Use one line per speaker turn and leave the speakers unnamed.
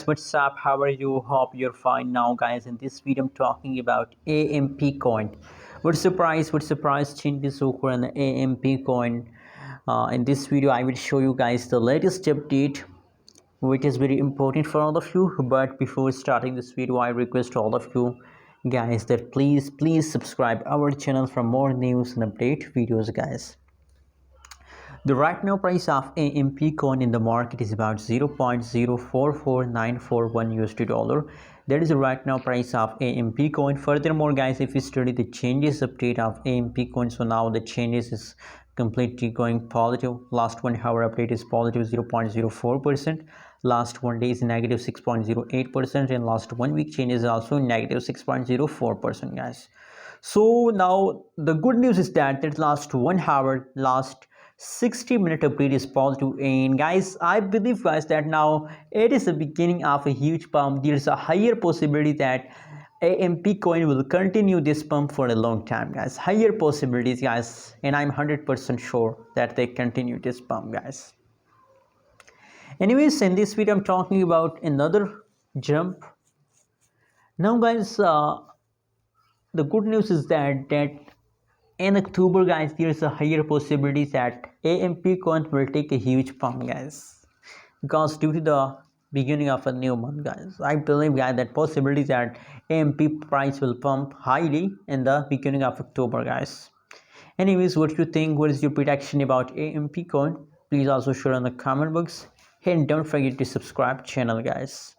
what's up? How are you? Hope you're fine. Now guys, in this video I'm talking about AMP coin. What's the price? What's the price changes occur on the AMP coin? In this video I will show you guys the latest update, which is very important for all of you. But before starting this video, I request all of you guys that please subscribe our channel for more news and update videos, guys. The right now price of AMP coin in the market is about 0.044941 USD dollar. That is the right now price of AMP coin. Furthermore guys, if you study the changes update of AMP coin, so now the changes is completely going positive. Last 1 hour update is positive 0.04%. Last 1 day is negative 6.08%, and last 1 week change is also negative 6.04%, guys. So now the good news is that last 1 hour, last 60-minute update is positive, and guys, I believe guys that now it is the beginning of a huge pump. There's a higher possibility that AMP coin will continue this pump for a long time, guys. Higher possibilities, guys, and I'm 100% sure that they continue this pump, guys. Anyways, in this video I'm talking about another jump. Now guys, the good news is that in October, guys, there's a higher possibility that AMP coin will take a huge pump, guys, because due to the beginning of a new month, guys. I believe, guys, that possibility that AMP price will pump highly in the beginning of October, guys. Anyways, what you think? What is your prediction about AMP coin? Please also share in the comment box, and don't forget to subscribe channel, guys.